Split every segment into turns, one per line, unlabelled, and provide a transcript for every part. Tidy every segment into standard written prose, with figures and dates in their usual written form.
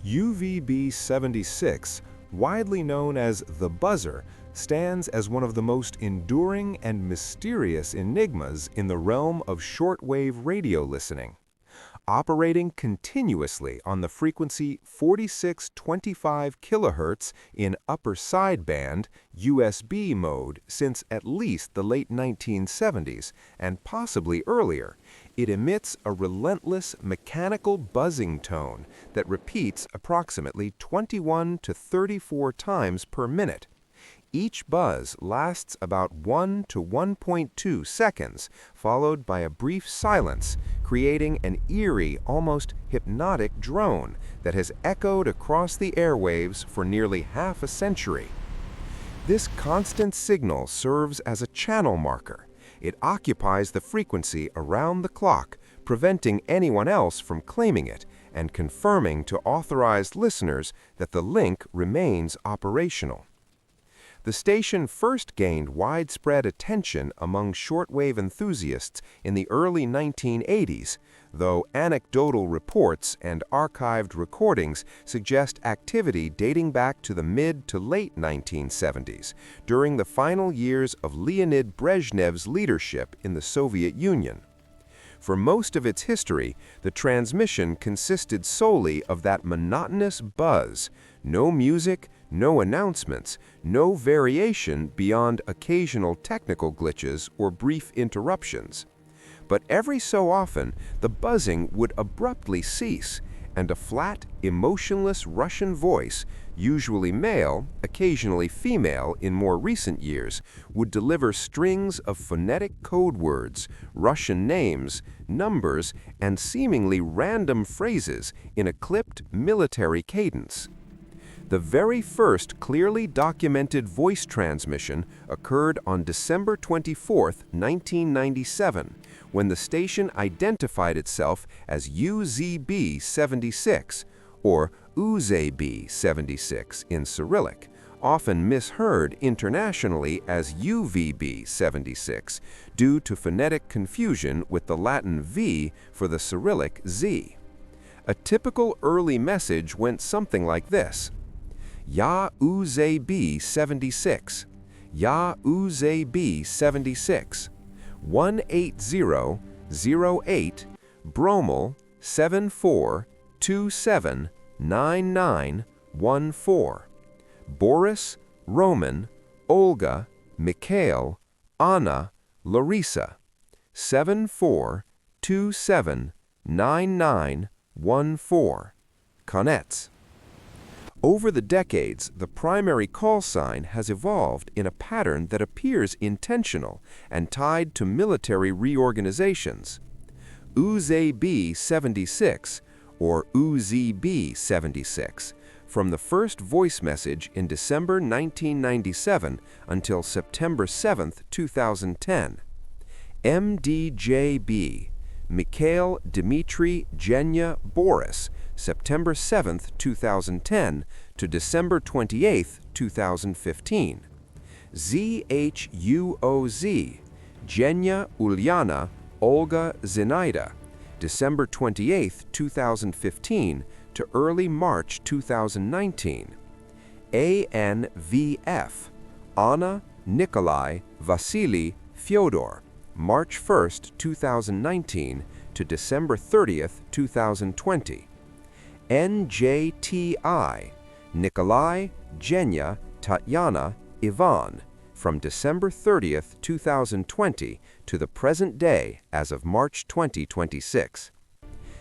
UWB-76, widely known as the buzzer, stands as one of the most enduring and mysterious enigmas in the realm of shortwave radio listening. Operating continuously on the frequency 4625 kHz in upper sideband USB mode since at least the late 1970s and possibly earlier, it emits a relentless mechanical buzzing tone that repeats approximately 21 to 34 times per minute. Each buzz lasts about 1 to 1.2 seconds, followed by a brief silence, creating an eerie, almost hypnotic drone that has echoed across the airwaves for nearly half a century. This constant signal serves as a channel marker. It occupies the frequency around the clock, preventing anyone else from claiming it and confirming to authorized listeners that the link remains operational. The station first gained widespread attention among shortwave enthusiasts in the early 1980s, though anecdotal reports and archived recordings suggest activity dating back to the mid to late 1970s, during the final years of Leonid Brezhnev's leadership in the Soviet Union. For most of its history, the transmission consisted solely of that monotonous buzz, no music, no announcements, no variation beyond occasional technical glitches or brief interruptions. But every so often, the buzzing would abruptly cease, and a flat, emotionless Russian voice, usually male, occasionally female in more recent years, would deliver strings of phonetic code words, Russian names, numbers, and seemingly random phrases in a clipped military cadence. The very first clearly documented voice transmission occurred on December 24, 1997, when the station identified itself as UZB-76, or UZB-76 in Cyrillic, often misheard internationally as UVB-76 due to phonetic confusion with the Latin V for the Cyrillic Z. A typical early message went something like this: Ya UZB-76, Ya UZB-76, 18008, Bromel 74279914, Boris, Roman, Olga, Mikhail, Anna, Larissa, 74279914, Konets. Over the decades, the primary call sign has evolved in a pattern that appears intentional and tied to military reorganizations. UZB-76, or UZB-76, from the first voice message in December 1997 until September 7, 2010. MDJB, Mikhail Dmitry Genya Boris, September 7, 2010 to December 28, 2015. ZHUOZ, Genya Ulyana Olga Zinaida, December 28, 2015 to early March 2019. ANVF, Anna Nikolai Vasily Fyodor, March 1, 2019 to December 30, 2020. NJTI, Nikolai, Genya, Tatyana, Ivan, from December 30, 2020 to the present day as of March 2026.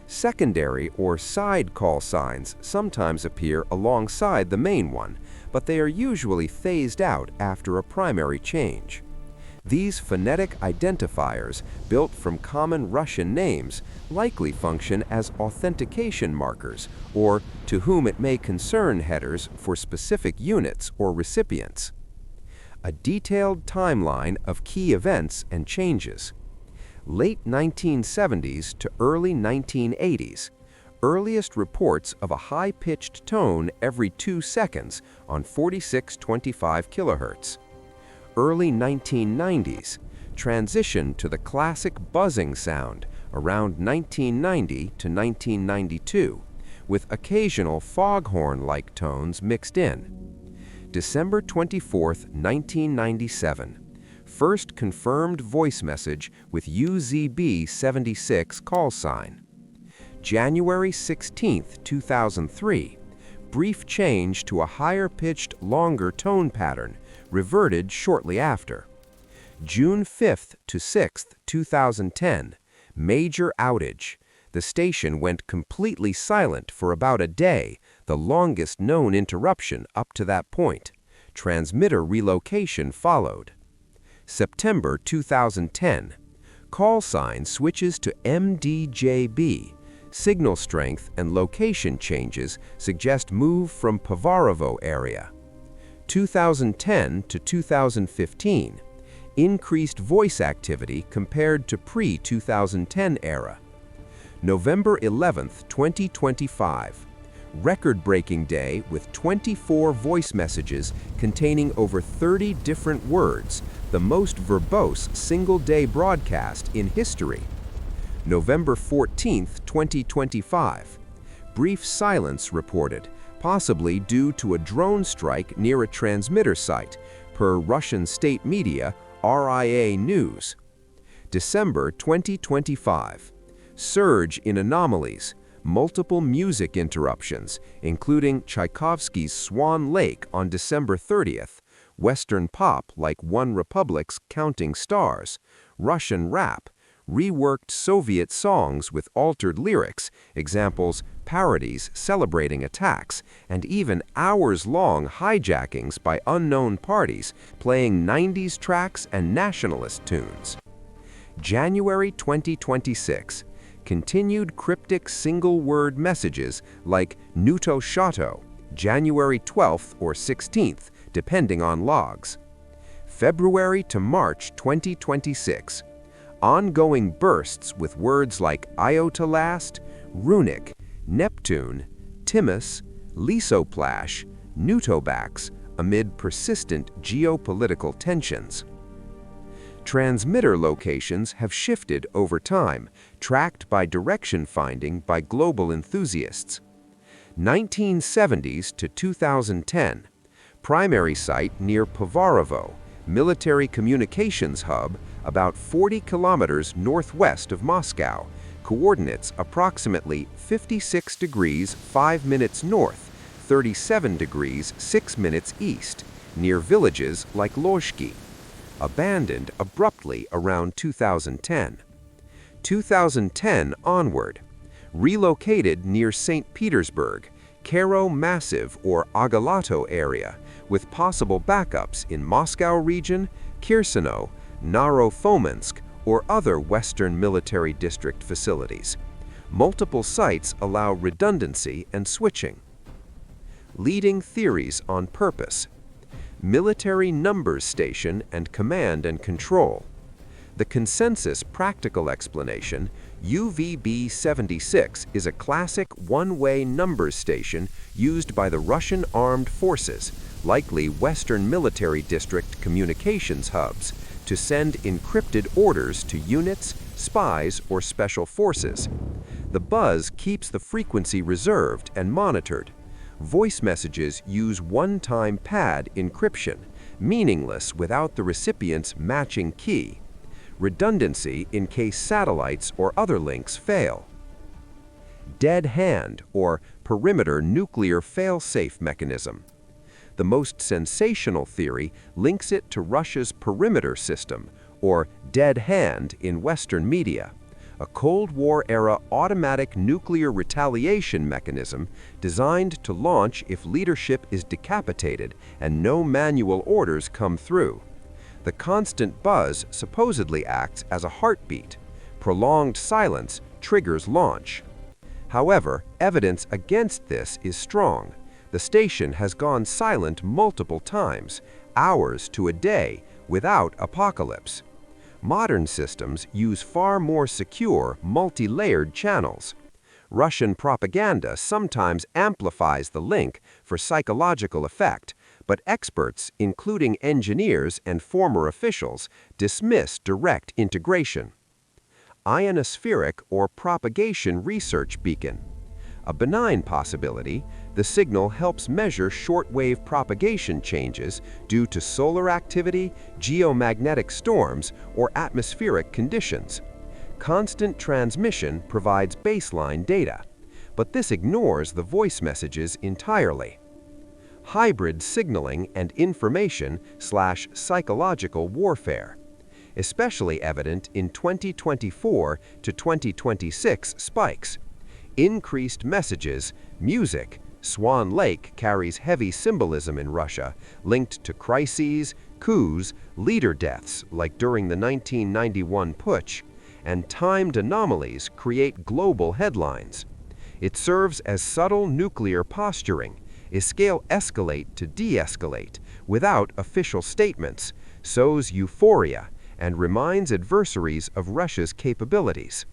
Secondary or side call signs sometimes appear alongside the main one, but they are usually phased out after a primary change. These phonetic identifiers, built from common Russian names, likely function as authentication markers or to whom it may concern headers for specific units or recipients. A detailed timeline of key events and changes. Late 1970s to early 1980s. Earliest reports of a high-pitched tone every 2 seconds on 4625 kHz. Early 1990s, transition to the classic buzzing sound around 1990 to 1992,
with occasional foghorn-like tones mixed in. December 24, 1997. First confirmed voice message with UWB 76 call sign. January 16, 2003. Brief change to a higher-pitched, longer tone pattern, reverted shortly after. June 5th to 6th, 2010. Major outage. The station went completely silent for about a day, the longest known interruption up to that point. Transmitter relocation followed. September 2010. Call sign switches to MDJB. Signal strength and location changes suggest move from Pavarovo area. 2010 to 2015. Increased voice activity compared to pre-2010 era. November 11, 2025. Record-breaking day with 24 voice messages containing over 30 different words, the most verbose single-day broadcast in history. November 14, 2025. Brief silence reported, possibly due to a drone strike near a transmitter site, per Russian state media RIA News. December 2025. Surge in anomalies, multiple music interruptions, including Tchaikovsky's Swan Lake on December 30th, Western pop like One Republic's Counting Stars, Russian rap, reworked Soviet songs with altered lyrics, examples parodies celebrating attacks, and even hours-long hijackings by unknown parties playing 90s tracks and nationalist tunes. January 2026. Continued cryptic single-word messages like Nuto Shato, January 12th or 16th, depending on logs. February to March 2026. Ongoing bursts with words like Iotalast, Runic, Neptune, Timus, Lisoplash, Nutobax amid persistent geopolitical tensions. Transmitter locations have shifted over time, tracked by direction finding by global enthusiasts. 1970s to 2010. Primary site near Pavarovo, military communications hub about 40 kilometers northwest of Moscow, coordinates approximately 56 degrees 5 minutes north, 37 degrees 6 minutes east, near villages like Lozhki. Abandoned abruptly around 2010. 2010 onward. Relocated near St. Petersburg, Karo Massive or Agalato area, with possible backups in Moscow region, Kirsano, Naro-Fominsk, or other Western Military District facilities. Multiple sites allow redundancy and switching. Leading theories on purpose. Military numbers station and command and control. The consensus practical explanation, UWB 76 is a classic one-way numbers station used by the Russian armed forces, likely Western Military District communications hubs, to send encrypted orders to units, spies, or special forces. The buzz keeps the frequency reserved and monitored. Voice messages use one-time pad encryption, meaningless without the recipient's matching key. Redundancy in case satellites or other links fail. Dead hand or perimeter nuclear fail-safe mechanism. The most sensational theory links it to Russia's perimeter system, or dead hand in Western media, a Cold War-era automatic nuclear retaliation mechanism designed to launch if leadership is decapitated and no manual orders come through. The constant buzz supposedly acts as a heartbeat. Prolonged silence triggers launch. However, evidence against this is strong. The station has gone silent multiple times, hours to a day, without apocalypse. Modern systems use far more secure, multi-layered channels. Russian propaganda sometimes amplifies the link for psychological effect, but experts, including engineers and former officials, dismiss direct integration. Ionospheric or propagation research beacon. A benign possibility, the signal helps measure shortwave propagation changes due to solar activity, geomagnetic storms, or atmospheric conditions. Constant transmission provides baseline data, but this ignores the voice messages entirely. Hybrid signaling and information/psychological warfare, especially evident in 2024 to 2026 spikes. Increased messages, music. Swan Lake carries heavy symbolism in Russia, linked to crises, coups, leader deaths like during the 1991 putsch, and timed anomalies create global headlines. It serves as subtle nuclear posturing, escalate to de-escalate, without official statements, sows euphoria, and reminds adversaries of Russia's capabilities.